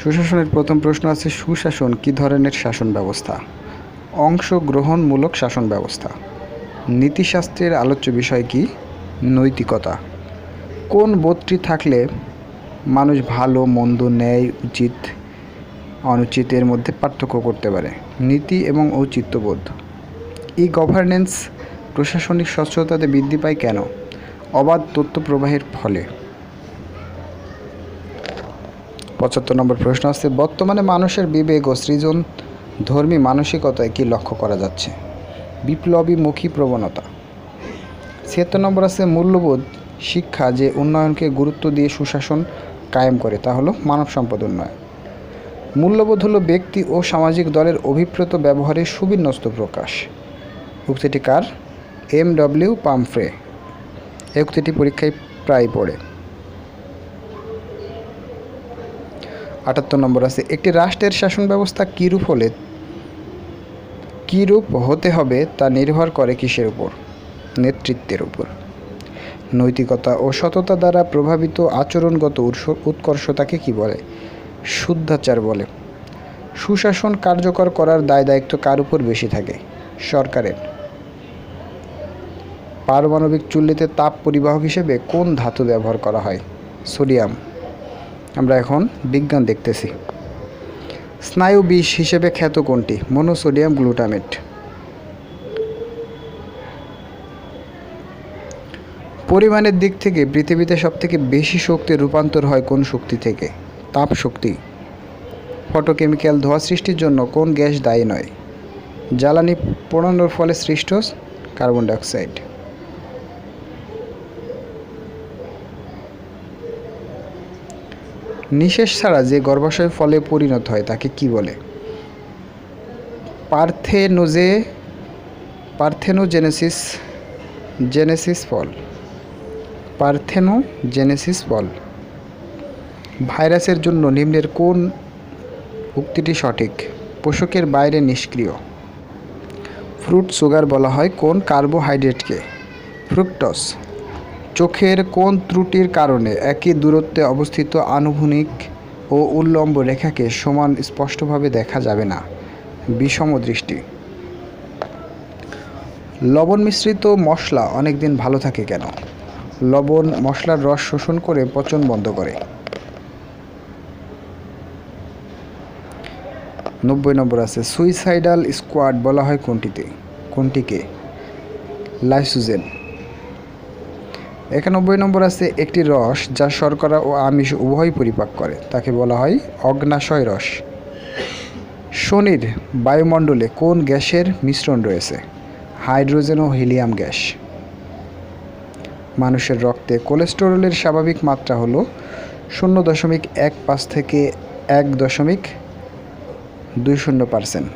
সুশাসনের প্রথম প্রশ্ন আছে, সুশাসন কী ধরনের শাসন ব্যবস্থা? অংশগ্রহণমূলক শাসন ব্যবস্থা। নীতিশাস্ত্রের আলোচ্য বিষয় কি? নৈতিকতা। কোন বোধটি থাকলে মানুষ ভালো মন্দ, ন্যায় উচিত অনুচিতের মধ্যে পার্থক্য করতে পারে? নীতি এবং ঔচিত্যবোধ। ই গভর্নেন্স প্রশাসনিক স্বচ্ছতাতে বৃদ্ধি পায় কেন? অবাধ তথ্য প্রবাহের ফলে। 75 নম্বর প্রশ্ন আছে, বর্তমানে মানুষের বিবেক ও সৃজন ধর্মী মানসিকতায় কি লক্ষ্য করা যাচ্ছে? বিপ্লবীমুখী প্রবণতা। 76 নম্বর আছে, মূল্যবোধ শিক্ষা যে উন্নয়নকে গুরুত্ব দিয়ে সুশাসন কায়েম করে তা হলো মানব সম্পদ উন্নয়ন। মূল্যবোধ হলো ব্যক্তি ও সামাজিক দলের অভিপ্রেত ব্যবহারের সুবিন্যস্ত প্রকাশ। উক্তিটি কার? এম.ডব্লিউ. পামফ্রে। এই উক্তিটি পরীক্ষায় প্রায় পড়ে। 78 নম্বর আছে, একটি রাষ্ট্রের শাসন ব্যবস্থা কীরূপ হতে হবে তা নির্ভর করে কিসের উপর? নেতৃত্বের উপর। নৈতিকতা ও সততা দ্বারা প্রভাবিত আচরণগত উৎকর্ষতাকে কি বলে? শুদ্ধাচার বলে। সুশাসন কার্যকর করার দায় দায়িত্ব কার উপর বেশি থাকে? সরকারের। পারমাণবিক চুল্লিতে তাপ পরিবাহক হিসেবে কোন ধাতু ব্যবহার করা হয়? সোডিয়াম। আমরা এখন বিজ্ঞান দেখতেছি। স্নায়ু বিষ হিসেবে খ্যাত কোনটি? Monosodium glutamate. পরিমাণের দিক থেকে পৃথিবীতে সবথেকে বেশি শক্তি রূপান্তর হয় কোন শক্তি থেকে? তাপ শক্তি। ফটোকেমিক্যাল ধোঁয়া সৃষ্টির জন্য কোন গ্যাস দায়ী নয়? জ্বালানি পোড়ানোর ফলে সৃষ্ট কার্বন ডাইঅক্সাইড। নিঃশেষ ছাড়া যে গর্ভাশয় ফলে পরিণত হয় তাকে কি বলে? পার্থেনোজেনেসিস ফল। পার্থেনোজেনেসিস ফল। ভাইরাসের জন্য নিম্নের কোন উক্তিটি সঠিক? পোষকের বাইরে নিষ্ক্রিয়। ফ্রুট সুগার বলা হয় কোন কার্বোহাইড্রেটকে? ফ্রুক্টোজ। চোখের কোন ত্রুটির কারণে একই দূরত্বে অবস্থিত আনুভূমিক ও উল্লম্ব রেখাকে সমান স্পষ্টভাবে দেখা যাবে না? বিষম দৃষ্টি। লবণ মিশ্রিত মশলা অনেক দিন ভালো থাকে কেন? লবণ মশলার রস শোষণ করে পচন বন্ধ করে। 90 নম্বর আছে, সুইসাইডাল স্কোয়াড বলা হয় কোনটিকে? লাইসোজেন। 91 নম্বর আছে, একটি রস যা শর্করা ও আমিষ উভয় পরিপাক করে তাকে বলা হয় অগ্ন্যাশয় রস। শনির বায়ুমণ্ডলে কোন গ্যাসের মিশ্রণ রয়েছে? হাইড্রোজেন ও হিলিয়াম গ্যাস। মানুষের রক্তে কোলেস্টেরলের স্বাভাবিক মাত্রা হলো 0.15 থেকে 1.20%।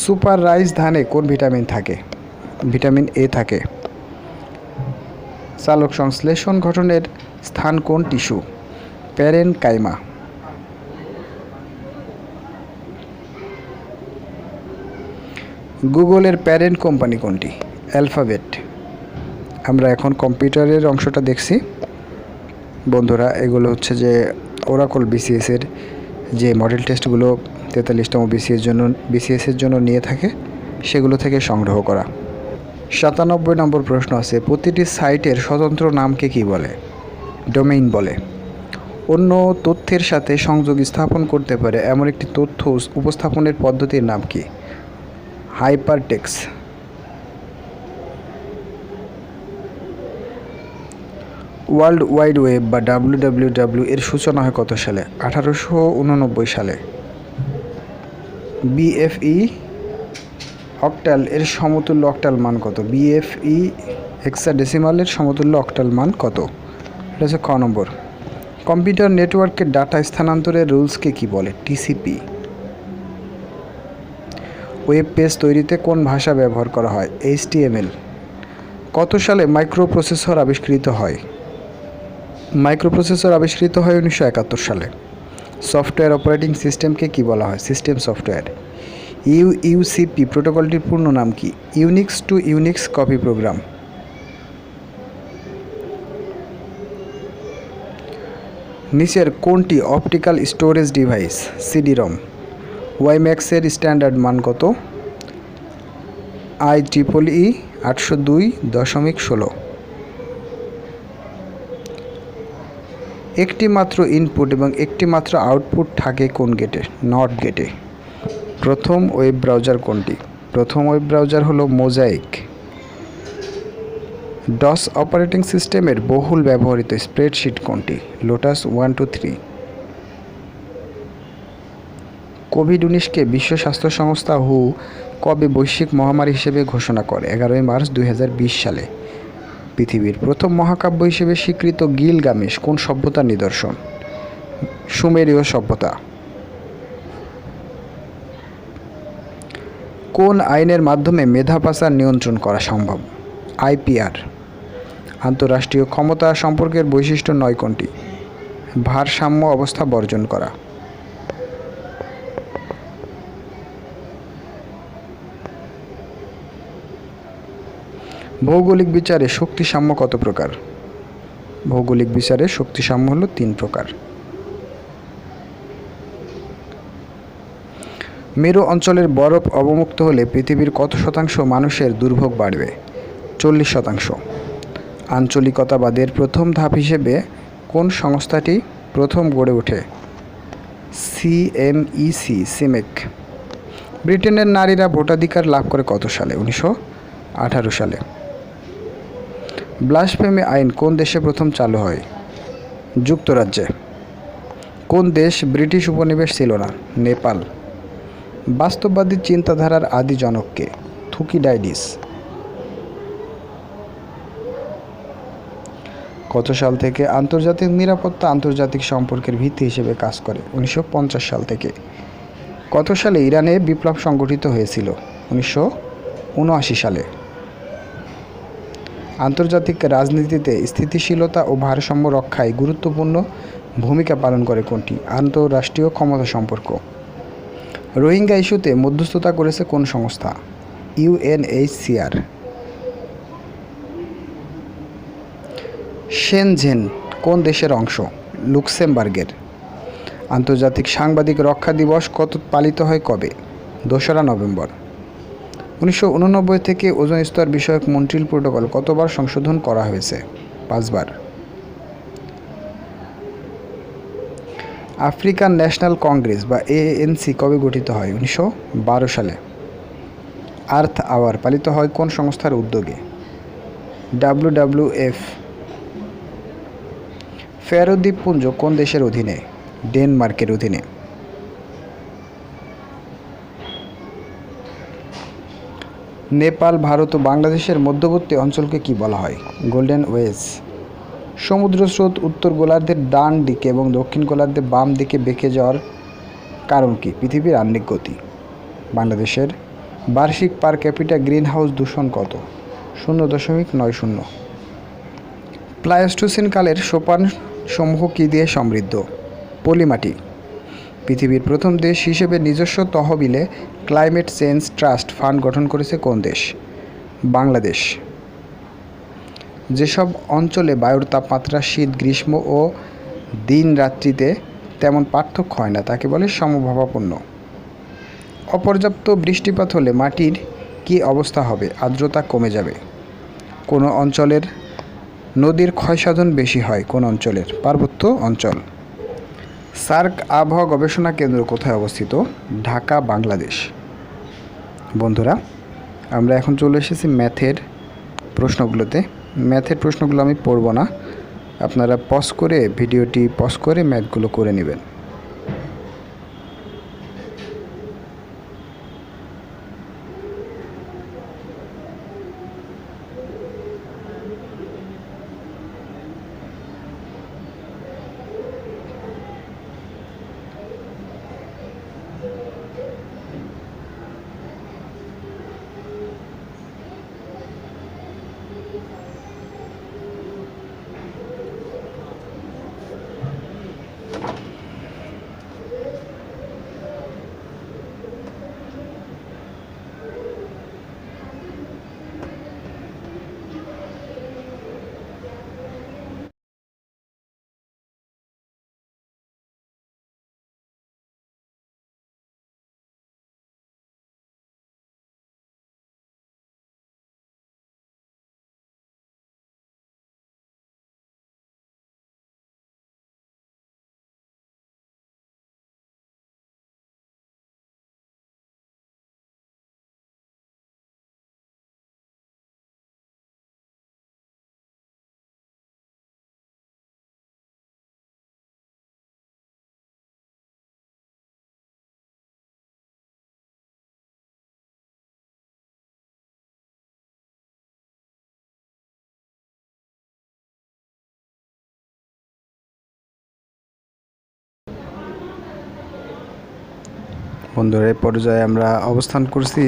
সুপার রাইস ধানে কোন ভিটামিন থাকে? ভিটামিন এ থাকে। চালক সংশ্লেষণ গঠনের স্থান কোন টিস্যু? প্যারেনকাইমা। গুগলের প্যারেন্ট কোম্পানি কোনটি? অ্যালফাবেট। আমরা এখন কম্পিউটারের অংশটা দেখছি বন্ধুরা। এগুলো হচ্ছে যে ওরাকল বিসিএসের যে মডেল টেস্টগুলো 43তম বিসিএসের জন্য নিয়ে থাকে সেগুলো থেকে সংগ্রহ করা। 97 নম্বর প্রশ্ন আছে, প্রতিটি সাইটের স্বতন্ত্র নামকে কি বলে? ডোমেইন বলে। অন্য তথ্যের সাথে সংযোগ স্থাপন করতে পারে এমন একটি তথ্য উপস্থাপনের পদ্ধতির নাম কি? হাইপারটেক্সট। ওয়ার্ল্ড ওয়াইড ওয়েব বা WWW এর সূচনা হয় কত সালে? 1889 সালে। BFE অক্টাল এর সমতুল্য অক্টাল মান কত? BFE হেক্সাডেসিমালের সমতুল্য অক্টাল মান কত? এটা হচ্ছে ক নম্বর। কম্পিউটার নেটওয়ার্কের ডাটা স্থানান্তরের রুলসকে কি বলে? TCP। ওয়েব পেজ তৈরিতে কোন ভাষা ব্যবহার করা হয়? HTML। কত সালে মাইক্রোপ্রসেসর আবিষ্কৃত হয়? মাইক্রোপ্রসেসর আবিষ্কৃত হয় 1971 সালে। সফটওয়্যার অপারেটিং সিস্টেমকে কি বলা হয়? System software. UCP প্রোটোকলটির পূর্ণ নাম কি? Unix to Unix copy program. নিচের কোনটি optical storage device? CD ROM. ওয়াইম্যাক্সের স্ট্যান্ডার্ড মান কত? IEEE 802.16। একটি মাত্র ইনপুট এবং একটি মাত্র আউটপুট থাকে কোন গেটে? নট গেটে। প্রথম ওয়েব ব্রাউজার কোনটি? প্রথম ওয়েব ব্রাউজার হলো মোজাইক। ডস অপারেটিং সিস্টেমের বহুল ব্যবহৃত স্প্রেডশিট কোনটি? লোটাস 123। কোভিড-19কে বিশ্ব স্বাস্থ্য সংস্থা হু কবে বৈশ্বিক মহামারী হিসেবে ঘোষণা করে? 11 মার্চ 2020 সালে। পৃথিবীর প্রথম মহাকাব্য হিসেবে স্বীকৃত গিলগামেশ কোন সভ্যতার নিদর্শন? সুমেরীয় সভ্যতা। কোন আইনের মাধ্যমে মেধা পাচার নিয়ন্ত্রণ করা সম্ভব? IPR। আন্তঃরাষ্ট্রীয় ক্ষমতা সম্পর্কের বৈশিষ্ট্য 9 কোনটি? ভারসাম্য অবস্থা বর্জন করা। ভৌগোলিক বিচারে শক্তিসাম্য কত প্রকার? ভৌগোলিক বিচারে শক্তিসাম্য হলো 3 প্রকার। মেরু অঞ্চলের বরফ অবমুক্ত হলে পৃথিবীর কত শতাংশ মানুষের দুর্ভোগ বাড়বে? 40%। আঞ্চলিকতাবাদের প্রথম ধাপ হিসেবে কোন সংস্থাটি প্রথম গড়ে ওঠে? সিমেক। ব্রিটেনের নারীরা ভোটাধিকার লাভ করে কত সালে? 1918 সালে। ব্লাসফেমি আইন কোন দেশে প্রথম চালু হয়? যুক্তরাজ্যে। কোন দেশ ব্রিটিশ উপনিবেশ ছিল না? নেপাল। বাস্তববাদী চিন্তাধারার আদি জনককে? থুকিডাইডিস। কত সাল থেকে আন্তর্জাতিক নিরাপত্তা আন্তর্জাতিক সম্পর্কের ভিত্তি হিসেবে কাজ করে? 1950 সাল থেকে। কত সালে ইরানে বিপ্লব সংগঠিত হয়েছিল? 1979 সালে। আন্তর্জাতিক রাজনীতিতে স্থিতিশীলতা ও ভারসাম্য রক্ষায় গুরুত্বপূর্ণ ভূমিকা পালন করে কোনটি? আন্তঃরাষ্ট্রীয় ক্ষমতা সম্পর্ক। রোহিঙ্গা ইস্যুতে মধ্যস্থতা করেছে কোন সংস্থা? UNHCR। শেনঝেন কোন দেশের অংশ? লুক্সেমবার্গের। আন্তর্জাতিক সাংবাদিক রক্ষা দিবস কত পালিত হয় কবে? 2রা নভেম্বর। 1989 থেকে ওজোন স্তর বিষয়ক মন্ট্রিল প্রোটোকল কতবার সংশোধন করা হয়েছে? 5 বার। আফ্রিকান ন্যাশনাল কংগ্রেস বা ANC কবে গঠিত হয়? 1912 সালে। আর্থ আওয়ার পালিত হয় কোন সংস্থার উদ্যোগে? WWF। ফ্যারো দ্বীপপুঞ্জ কোন দেশের অধীনে? ডেনমার্কের অধীনে। নেপাল, ভারত ও বাংলাদেশের মধ্যবর্তী অঞ্চলকে কি বলা হয়? গোল্ডেন ওয়েজ। সমুদ্র স্রোত উত্তর গোলার্ধের ডান দিকে এবং দক্ষিণ গোলার্ধের বাম দিকে বেঁকে যাওয়ার কারণ কি? পৃথিবীর আহ্নিক গতি। বাংলাদেশের বার্ষিক পার ক্যাপিটা গ্রিন হাউস দূষণ কত? 0.90। প্লায়োস্টোসিন কালের সোপান সমূহ কী দিয়ে সমৃদ্ধ? পলিমাটি। পৃথিবীর প্রথম দেশ হিসেবে নিজস্ব তহবিলে ক্লাইমেট চেঞ্জ ট্রাস্ট ফান্ড গঠন করেছে কোন দেশ? বাংলাদেশ। যেসব অঞ্চলে বায়ুর তাপমাত্রা শীত, গ্রীষ্ম ও দিন রাত্রিতে তেমন পার্থক্য হয় না তাকে বলে সমভাবাপন্ন। অপর্যাপ্ত বৃষ্টিপাত হলে মাটির কী অবস্থা হবে? আর্দ্রতা কমে যাবে। কোনো অঞ্চলের নদীর ক্ষয়সাধন বেশি হয়? কোন অঞ্চলের? পার্বত্য অঞ্চল। সার্ক আবহাওয়া গবেষণা কেন্দ্র কোথায় অবস্থিত? ঢাকা, বাংলাদেশ। বন্ধুরা, আমরা এখন চলে এসেছি ম্যাথের প্রশ্নগুলোতে। ম্যাথের প্রশ্নগুলো আমি পড়ব না, আপনারা ভিডিওটি পজ করে ম্যাথগুলো করে নেবেন। বন্ধুরা এই পর্যায়ে আমরা অবস্থান করছি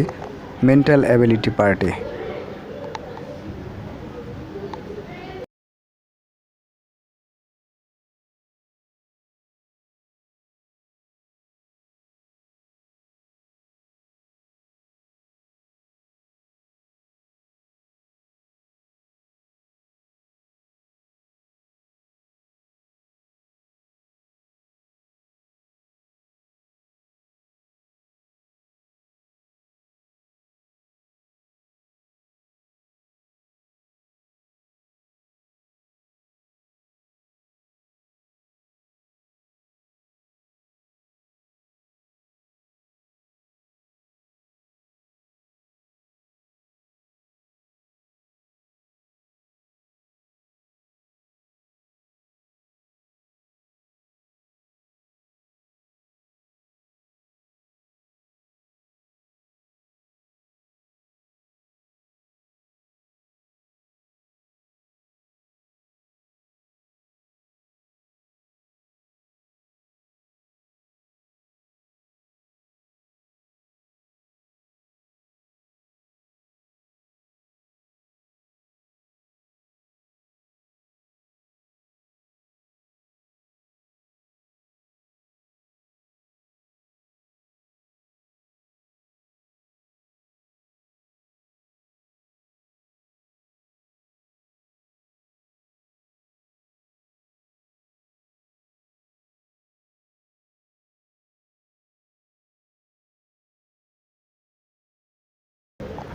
মেন্টাল অ্যাবিলিটি পার্টে।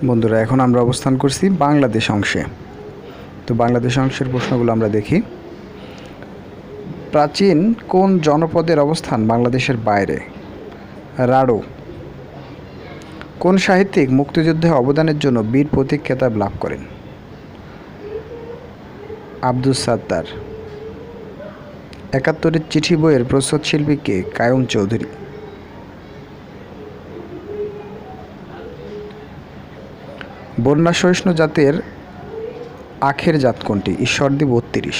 বন্ধুরা এখন আমরা অবস্থান করছি বাংলাদেশ অংশে। তো বাংলাদেশ অংশের প্রশ্নগুলো আমরা দেখি। প্রাচীন কোন জনপদের অবস্থান বাংলাদেশের বাইরে? রাঢ়। কোন সাহিত্যিক মুক্তিযুদ্ধে অবদানের জন্য বীর প্রতীক খেতাব লাভ করেন? আব্দুস সাত্তার। ৭১-এর চিঠি বইয়ের প্রচ্ছদ শিল্পী কে? কায়ুম চৌধুরী। বন্যা সহিষ্ণু জাতের আখের জাত কোনটি? ঈশ্বরদী ৩২।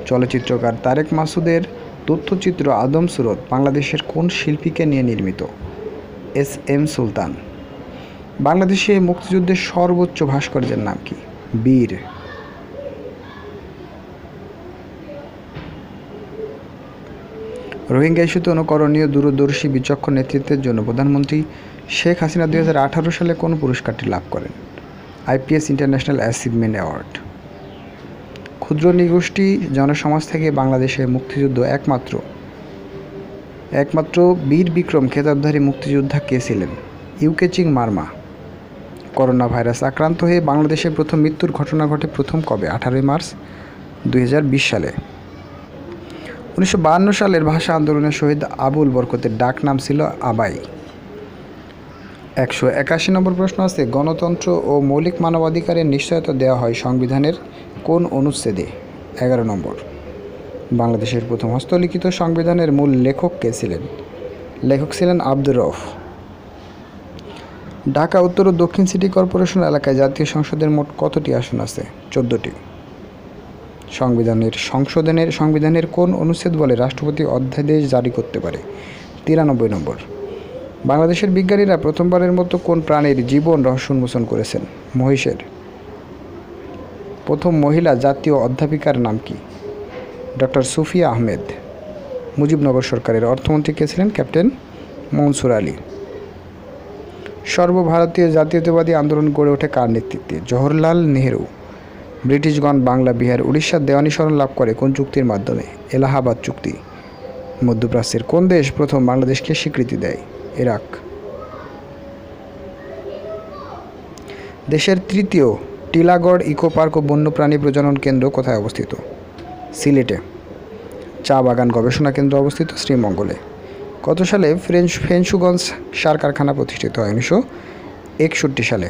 চলচ্চিত্রকার তারেক মাসুদের তথ্যচিত্র আদম সুরত বাংলাদেশের কোন শিল্পীকে নিয়ে নির্মিত? এস.এম. সুলতান। বাংলাদেশে মুক্তিযুদ্ধের সর্বোচ্চ ভাস্কর্যের নাম কি? বীর। রোহিঙ্গা ইস্যুতে অনুকরণীয় দূরদর্শী বিচক্ষণ নেতৃত্বের জন্য প্রধানমন্ত্রী শেখ হাসিনা ২০১৮ সালে কোন পুরস্কারটি লাভ করেন? IPS international achievement award. ক্ষুদ্র নৃগোষ্ঠী জনসমাজ থেকে বাংলাদেশে মুক্তিযুদ্ধ একমাত্র বীর বিক্রম খেতাবধারী মুক্তিযোদ্ধা কে ছিলেন? ইউকেচিং মার্মা। করোনা ভাইরাস আক্রান্ত হয়ে বাংলাদেশের প্রথম মৃত্যুর ঘটনা ঘটে প্রথম কবে? ১৮ মার্চ ২০২০ সালে। ১৯৫২ সালের ভাষা আন্দোলনের শহীদ আবুল বরকতের ডাক নাম ছিল আবাই। ১৮১ নম্বর প্রশ্ন আছে, গণতন্ত্র ও মৌলিক মানবাধিকারের নিশ্চয়তা দেওয়া হয় সংবিধানের কোন অনুচ্ছেদে? ১১ নম্বর। বাংলাদেশের প্রথম হস্তলিখিত সংবিধানের মূল লেখক কে ছিলেন? লেখক ছিলেন আব্দুর রউফ। ঢাকা উত্তর ও দক্ষিণ সিটি কর্পোরেশন এলাকায় জাতীয় সংসদের মোট কতটি আসন আছে? ১৪টি। সংবিধানের কোন অনুচ্ছেদ বলে রাষ্ট্রপতি অধ্যাদেশ জারি করতে পারে? ৯৩ নম্বর। বাংলাদেশের বিজ্ঞানীরা প্রথমবারের মতো কোন প্রাণীর জীবন রহস্য উন্মোচন করেছেন? মহিষের। প্রথম মহিলা জাতীয় অধ্যাপিকার নাম কি? ডক্টর সুফিয়া আহমেদ। মুজিবনগর সরকারের অর্থমন্ত্রী কে ছিলেন? ক্যাপ্টেন মনসুর আলী। সর্বভারতীয় জাতীয়তাবাদী আন্দোলন গড়ে ওঠে কার নেতৃত্বে? জওহরলাল নেহেরু। ব্রিটিশগণ বাংলা, বিহার, উড়িষ্যার দেওয়ানি শরণ লাভ করে কোন চুক্তির মাধ্যমে? এলাহাবাদ চুক্তি। মধ্যপ্রাচ্যের কোন দেশ প্রথম বাংলাদেশকে স্বীকৃতি দেয়? ইরাক। দেশের তৃতীয় টিলাগড় ইকো পার্ক ও বন্যপ্রাণী প্রজনন কেন্দ্র কোথায় অবস্থিত? সিলেটে। চা বাগান গবেষণা কেন্দ্র অবস্থিত শ্রীমঙ্গলে। কত সালে ফেঞ্চুগঞ্জ সার কারখানা প্রতিষ্ঠিত হয়? ১৯৬১ সালে।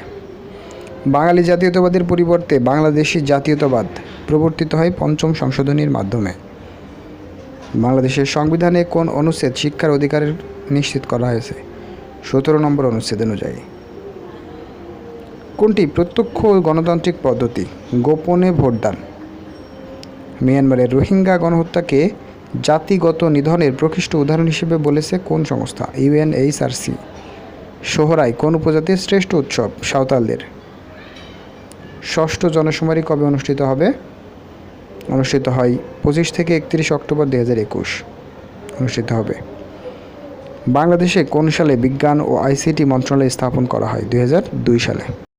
বাঙালি জাতীয়তাবাদের পরিবর্তে বাংলাদেশি জাতীয়তাবাদ প্রবর্তিত হয় পঞ্চম সংশোধনীর মাধ্যমে। বাংলাদেশের সংবিধানে কোন অনুচ্ছেদ শিক্ষার অধিকারের নিশ্চিত করা হয়েছে? ১৭ নম্বর অনুচ্ছেদ অনুযায়ী। কোনটি প্রত্যক্ষ গণতান্ত্রিক পদ্ধতি? গোপনে ভোটদান। মিয়ানমারের রোহিঙ্গা গণহত্যাকে জাতিগত নিধনের প্রকৃষ্ট উদাহরণ হিসেবে বলেছে কোন সংস্থা? UNHRC। সোহরাই কোন উপজাতির শ্রেষ্ঠ উৎসব? সাঁওতালদের। ষষ্ঠ জনশুমারি কবে অনুষ্ঠিত হবে? অনুষ্ঠিত হয় 25 থেকে 31 অক্টোবর 2021 অনুষ্ঠিত হবে। বাংলাদেশে কোন সালে বিজ্ঞান ও ICT মন্ত্রণালয় স্থাপন করা হয়? 2002 সালে।